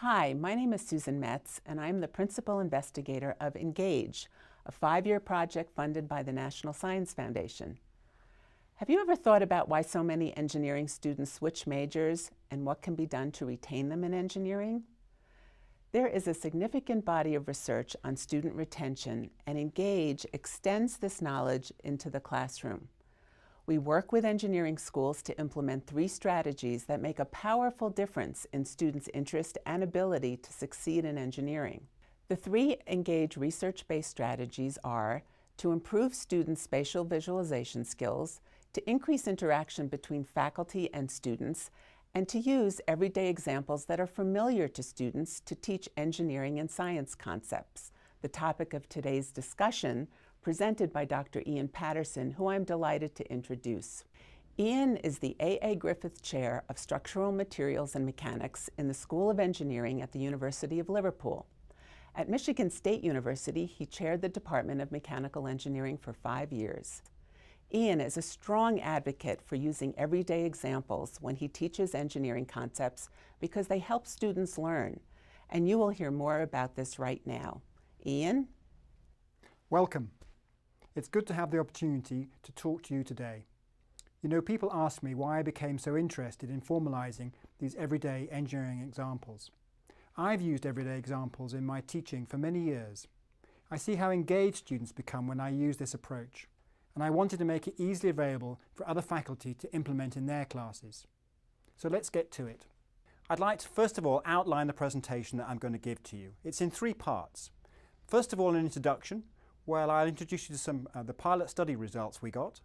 Hi, my name is Susan Metz, and I'm the principal investigator of ENGAGE, a 5-year project funded by the National Science Foundation. Have you ever thought about why so many engineering students switch majors and what can be done to retain them in engineering? There is a significant body of research on student retention, and ENGAGE extends this knowledge into the classroom. We work with engineering schools to implement 3 strategies that make a powerful difference in students' interest and ability to succeed in engineering. The 3 ENGAGE research-based strategies are to improve students' spatial visualization skills, to increase interaction between faculty and students, and to use everyday examples that are familiar to students to teach engineering and science concepts, the topic of today's discussion, presented by Dr. Ian Patterson, who I'm delighted to introduce. Ian is the A.A. Griffith Chair of Structural Materials and Mechanics in the School of Engineering at the University of Liverpool. At Michigan State University, he chaired the Department of Mechanical Engineering for 5 years. Ian is a strong advocate for using everyday examples when he teaches engineering concepts because they help students learn, and you will hear more about this right now. Ian? Welcome. It's good to have the opportunity to talk to you today. You know, people ask me why I became so interested in formalizing these everyday engineering examples. I've used everyday examples in my teaching for many years. I see how engaged students become when I use this approach, and I wanted to make it easily available for other faculty to implement in their classes. So let's get to it. I'd like to first of all outline the presentation that I'm going to give to you. It's in 3 parts. First of all, an introduction, where I'll introduce you to some the pilot study results we got,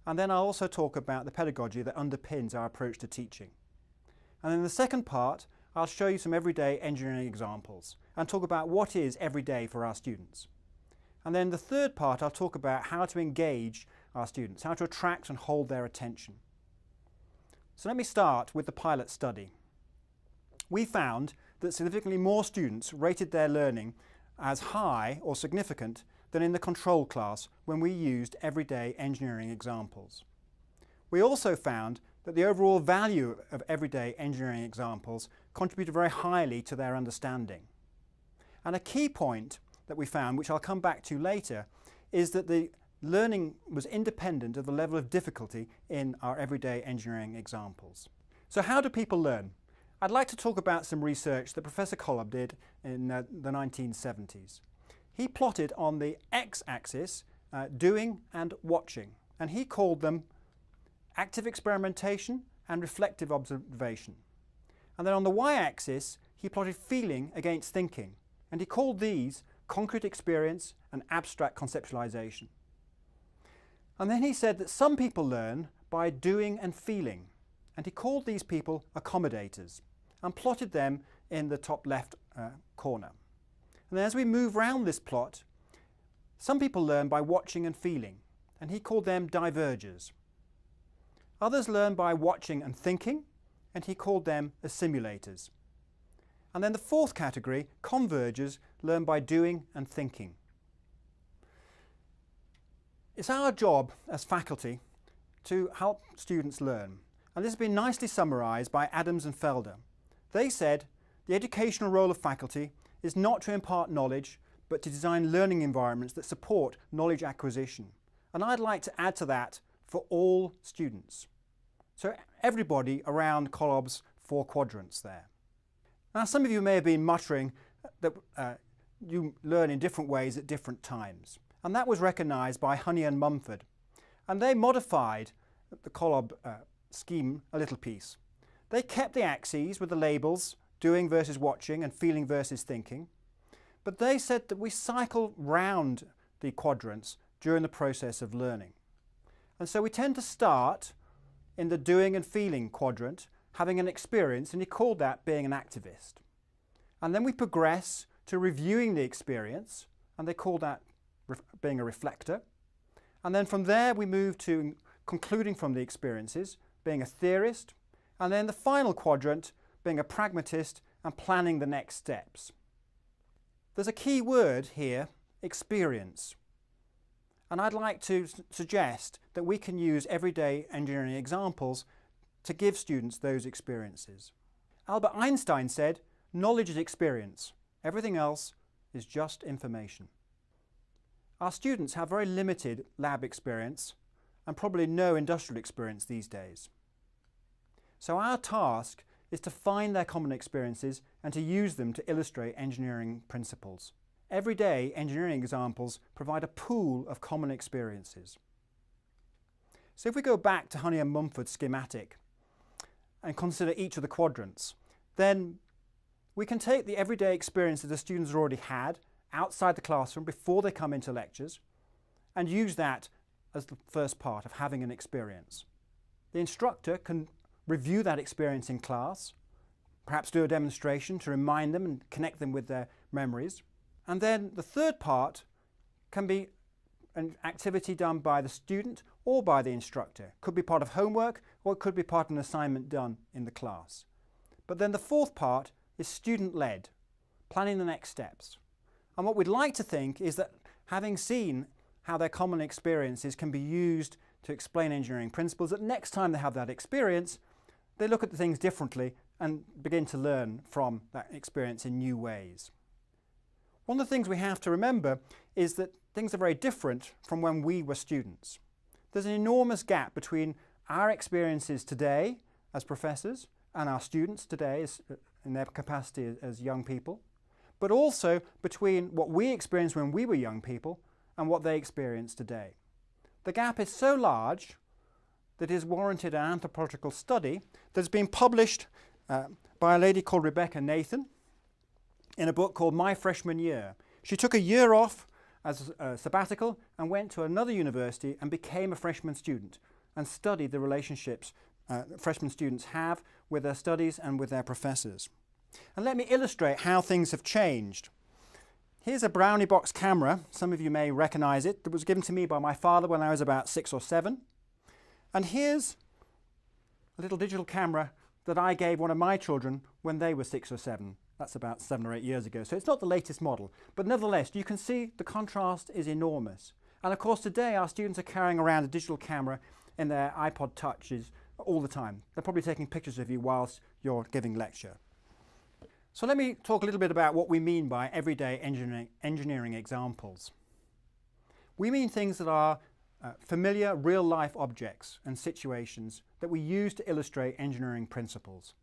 and then I'll also talk about the pedagogy that underpins our approach to teaching. And in the second part, I'll show you some everyday engineering examples and talk about what is everyday for our students. And then the third part, I'll talk about how to engage our students, how to attract and hold their attention. So let me start with the pilot study. We found that significantly more students rated their learning as high or significant than in the control class when we used everyday engineering examples. We also found that the overall value of everyday engineering examples contributed very highly to their understanding. And a key point that we found, which I'll come back to later, is that the learning was independent of the level of difficulty in our everyday engineering examples. So how do people learn? I'd like to talk about some research that Professor Kolob did in the 1970s. He plotted on the x-axis doing and watching, and he called them active experimentation and reflective observation. And then on the y-axis, he plotted feeling against thinking, and he called these concrete experience and abstract conceptualization. And then he said that some people learn by doing and feeling, and he called these people accommodators and plotted them in the top left corner. And then as we move around this plot, some people learn by watching and feeling, and he called them divergers. Others learn by watching and thinking, and he called them assimilators. And then the fourth category, convergers, learn by doing and thinking. It's our job as faculty to help students learn, and this has been nicely summarized by Adams and Felder. They said the educational role of faculty is not to impart knowledge, but to design learning environments that support knowledge acquisition. And I'd like to add to that for all students. So everybody around Kolob's 4 quadrants there. Now some of you may have been muttering that you learn in different ways at different times. And that was recognised by Honey and Mumford. And they modified the Kolob scheme a little piece. They kept the axes with the labels, doing versus watching and feeling versus thinking. But they said that we cycle round the quadrants during the process of learning. And so we tend to start in the doing and feeling quadrant, having an experience, and he called that being an activist. And then we progress to reviewing the experience, and they call that being a reflector. And then from there we move to concluding from the experiences, being a theorist, and then the final quadrant, being a pragmatist and planning the next steps. There's a key word here, experience. And I'd like to suggest that we can use everyday engineering examples to give students those experiences. Albert Einstein said Knowledge is experience. Everything else is just information. Our students have very limited lab experience and probably no industrial experience these days. So our task is to find their common experiences and to use them to illustrate engineering principles. Everyday engineering examples provide a pool of common experiences. So if we go back to Honey and Mumford's schematic and consider each of the quadrants, then we can take the everyday experience that the students have already had outside the classroom before they come into lectures and use that as the first part of having an experience. The instructor can review that experience in class, perhaps do a demonstration to remind them and connect them with their memories. And then the third part can be an activity done by the student or by the instructor. It could be part of homework or it could be part of an assignment done in the class. But then the fourth part is student-led, planning the next steps. And what we'd like to think is that having seen how their common experiences can be used to explain engineering principles, that next time they have that experience, they look at the things differently and begin to learn from that experience in new ways. One of the things we have to remember is that things are very different from when we were students. There's an enormous gap between our experiences today as professors and our students today in their capacity as young people, but also between what we experienced when we were young people and what they experience today. The gap is so large that it has warranted an anthropological study that's been published by a lady called Rebecca Nathan in a book called My Freshman Year. She took a year off as a sabbatical and went to another university and became a freshman student and studied the relationships freshman students have with their studies and with their professors. And let me illustrate how things have changed. Here's a Brownie box camera, some of you may recognize it, that was given to me by my father when I was about 6 or 7. And here's a little digital camera that I gave one of my children when they were 6 or 7. That's about 7 or 8 years ago, so it's not the latest model. But nevertheless, you can see the contrast is enormous. And of course today our students are carrying around a digital camera in their iPod Touches all the time. They're probably taking pictures of you whilst you're giving lecture. So let me talk a little bit about what we mean by everyday engineering examples. We mean things that are familiar real-life objects and situations that we use to illustrate engineering principles.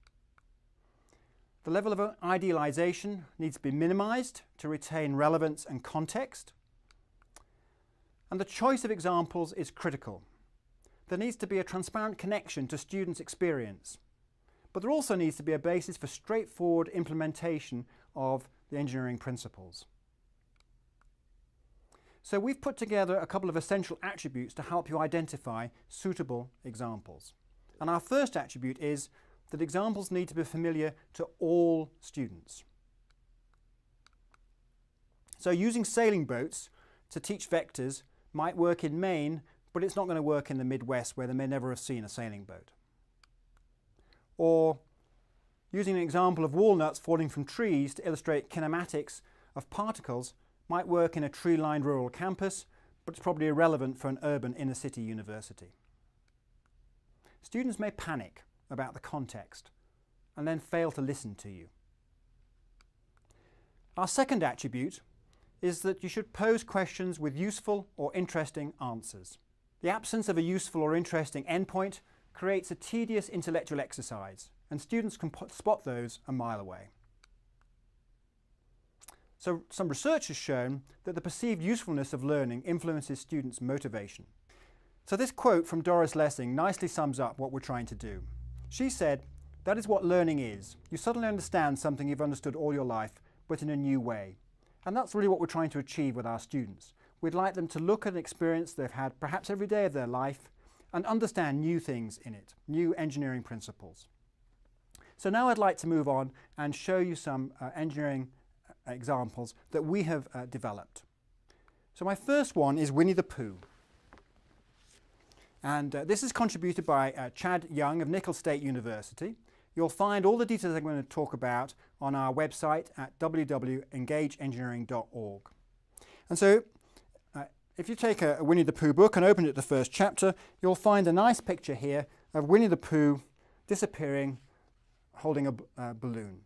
The level of idealization needs to be minimized to retain relevance and context. And the choice of examples is critical. There needs to be a transparent connection to students' experience. But there also needs to be a basis for straightforward implementation of the engineering principles. So we've put together a couple of essential attributes to help you identify suitable examples. And our first attribute is that examples need to be familiar to all students. So using sailing boats to teach vectors might work in Maine, but it's not going to work in the Midwest where they may never have seen a sailing boat. Or using an example of walnuts falling from trees to illustrate kinematics of particles might work in a tree-lined rural campus, but it's probably irrelevant for an urban inner-city university. Students may panic about the context and then fail to listen to you. Our second attribute is that you should pose questions with useful or interesting answers. The absence of a useful or interesting endpoint creates a tedious intellectual exercise, and students can spot those a mile away. So some research has shown that the perceived usefulness of learning influences students' motivation. So this quote from Doris Lessing nicely sums up what we're trying to do. She said, "That is what learning is. You suddenly understand something you've understood all your life, but in a new way." And that's really what we're trying to achieve with our students. We'd like them to look at an experience they've had perhaps every day of their life and understand new things in it, new engineering principles. So now I'd like to move on and show you some engineering examples that we have developed. So my first one is Winnie the Pooh. And this is contributed by Chad Young of Nicholls State University. You'll find all the details I'm going to talk about on our website at www.engageengineering.org. And so if you take a Winnie the Pooh book and open it to the first chapter, you'll find a nice picture here of Winnie the Pooh disappearing, holding a balloon.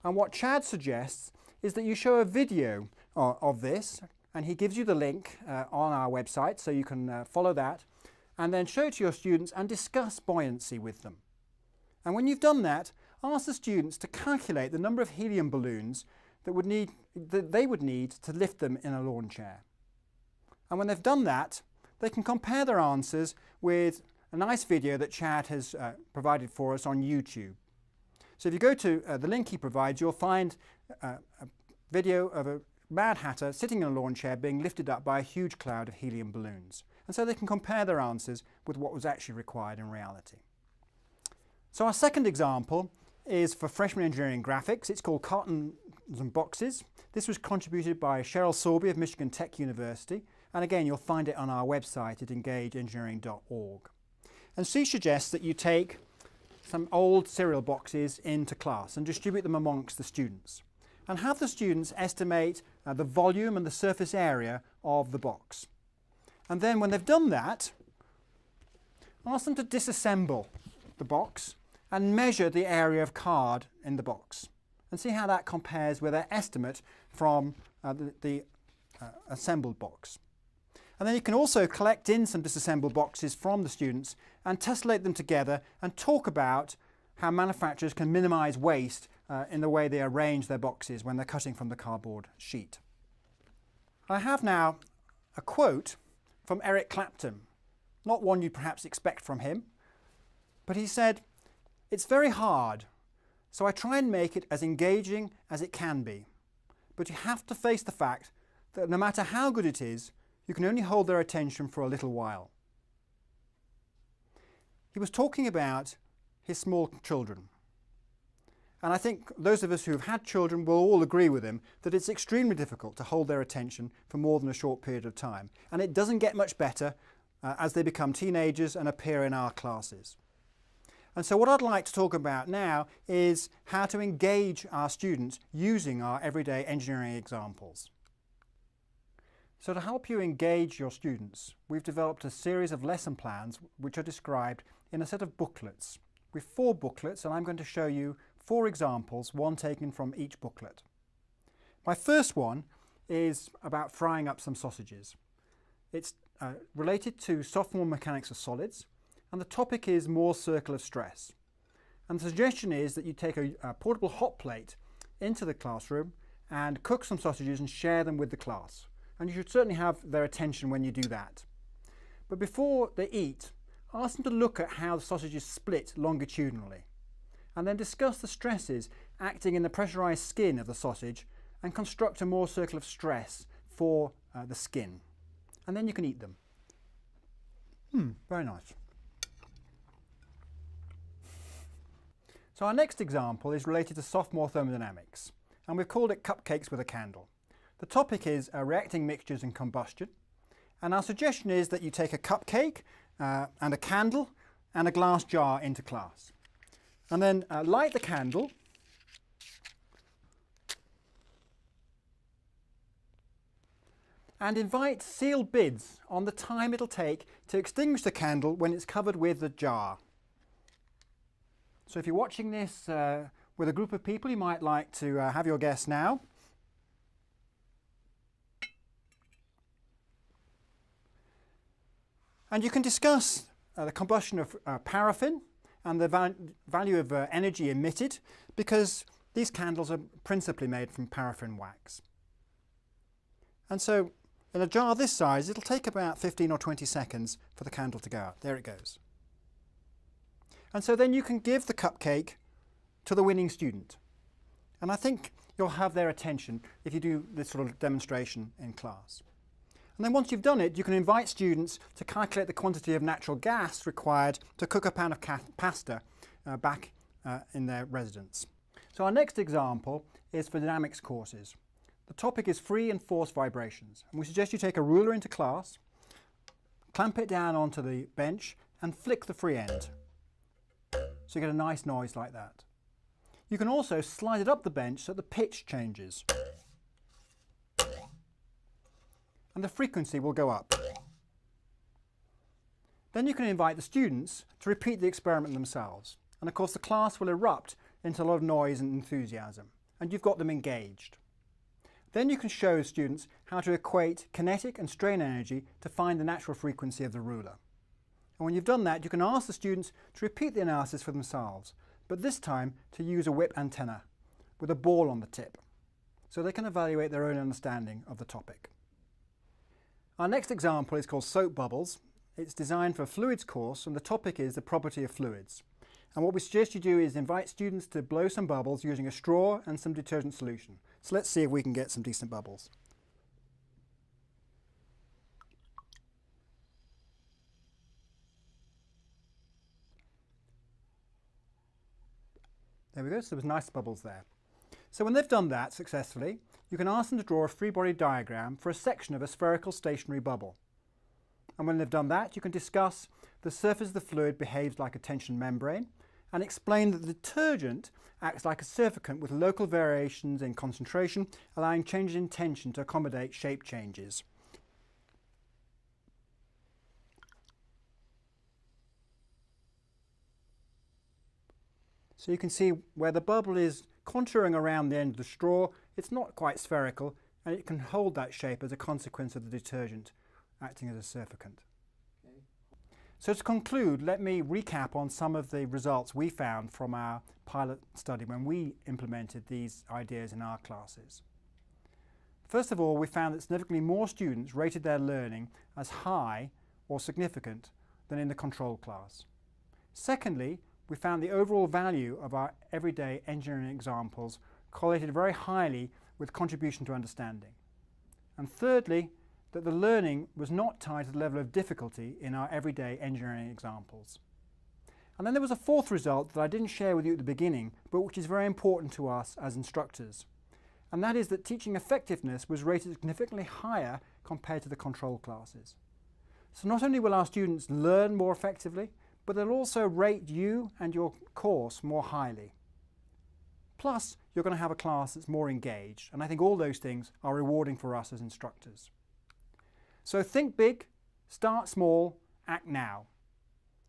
And what Chad suggests is that you show a video of this, and he gives you the link on our website so you can follow that, and then show it to your students and discuss buoyancy with them. And when you've done that, ask the students to calculate the number of helium balloons that they would need to lift them in a lawn chair. And when they've done that, they can compare their answers with a nice video that Chad has provided for us on YouTube. So if you go to the link he provides, you'll find a video of a Mad Hatter sitting in a lawn chair being lifted up by a huge cloud of helium balloons. And so they can compare their answers with what was actually required in reality. So our second example is for freshman engineering graphics. It's called Cartons and Boxes. This was contributed by Cheryl Sorby of Michigan Tech University. And again, you'll find it on our website at engageengineering.org. And she suggests that you take some old cereal boxes into class and distribute them amongst the students. And have the students estimate the volume and the surface area of the box. And then when they've done that, ask them to disassemble the box and measure the area of card in the box and see how that compares with their estimate from the assembled box. And then you can also collect in some disassembled boxes from the students and tessellate them together and talk about how manufacturers can minimise waste in the way they arrange their boxes when they're cutting from the cardboard sheet. I have now a quote from Eric Clapton, not one you'd perhaps expect from him, but he said, "It's very hard, so I try and make it as engaging as it can be. But you have to face the fact that no matter how good it is, you can only hold their attention for a little while." He was talking about his small children. And I think those of us who have had children will all agree with him that it's extremely difficult to hold their attention for more than a short period of time. And it doesn't get much better as they become teenagers and appear in our classes. And so what I'd like to talk about now is how to engage our students using our everyday engineering examples. So to help you engage your students, we've developed a series of lesson plans which are described in a set of booklets. With 4 booklets, and I'm going to show you 4 examples, one taken from each booklet. My first one is about frying up some sausages. It's related to sophomore mechanics of solids, and the topic is Moore's circle of stress. And the suggestion is that you take a portable hot plate into the classroom and cook some sausages and share them with the class. And you should certainly have their attention when you do that. But before they eat, ask them to look at how the sausage is split longitudinally, and then discuss the stresses acting in the pressurized skin of the sausage and construct a Moore's circle of stress for the skin. And then you can eat them. Very nice. So our next example is related to sophomore thermodynamics, and we've called it Cupcakes with a Candle. The topic is reacting mixtures and combustion, and our suggestion is that you take a cupcake and a candle and a glass jar into class. And then light the candle and invite sealed bids on the time it'll take to extinguish the candle when it's covered with the jar. So if you're watching this with a group of people, you might like to have your guess now. And you can discuss the combustion of paraffin and the value of energy emitted, because these candles are principally made from paraffin wax. And so in a jar this size, it'll take about 15 or 20 seconds for the candle to go out. There it goes. And so then you can give the cupcake to the winning student. And I think you'll have their attention if you do this sort of demonstration in class. And then once you've done it, you can invite students to calculate the quantity of natural gas required to cook a pan of pasta back in their residence. So our next example is for dynamics courses. The topic is free and forced vibrations. And we suggest you take a ruler into class, clamp it down onto the bench and flick the free end. So you get a nice noise like that. You can also slide it up the bench so the pitch changes. And the frequency will go up. Then you can invite the students to repeat the experiment themselves. And of course the class will erupt into a lot of noise and enthusiasm. and you've got them engaged. Then you can show students how to equate kinetic and strain energy to find the natural frequency of the ruler. And when you've done that, you can ask the students to repeat the analysis for themselves, but this time to use a whip antenna with a ball on the tip, so they can evaluate their own understanding of the topic. Our next example is called Soap Bubbles. It's designed for a fluids course, and the topic is the property of fluids. And what we suggest you do is invite students to blow some bubbles using a straw and some detergent solution. So let's see if we can get some decent bubbles. There we go, so there's nice bubbles there. So when they've done that successfully, you can ask them to draw a free body diagram for a section of a spherical stationary bubble. And when they've done that, you can discuss the surface of the fluid behaves like a tension membrane, and explain that the detergent acts like a surfactant with local variations in concentration, allowing changes in tension to accommodate shape changes. So you can see where the bubble is contouring around the end of the straw, it's not quite spherical, and it can hold that shape as a consequence of the detergent acting as a surfactant. So to conclude, let me recap on some of the results we found from our pilot study when we implemented these ideas in our classes. First of all, we found that significantly more students rated their learning as high or significant than in the control class. Secondly, we found the overall value of our everyday engineering examples correlated very highly with contribution to understanding. And thirdly, that the learning was not tied to the level of difficulty in our everyday engineering examples. And then there was a fourth result that I didn't share with you at the beginning, but which is very important to us as instructors. And that is that teaching effectiveness was rated significantly higher compared to the control classes. So not only will our students learn more effectively, but they'll also rate you and your course more highly. Plus, you're going to have a class that's more engaged, and I think all those things are rewarding for us as instructors. So think big, start small, act now.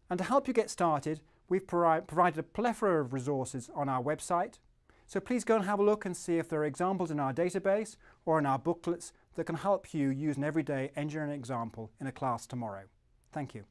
And to help you get started, we've provided a plethora of resources on our website. So please go and have a look and see if there are examples in our database or in our booklets that can help you use an everyday engineering example in a class tomorrow. Thank you.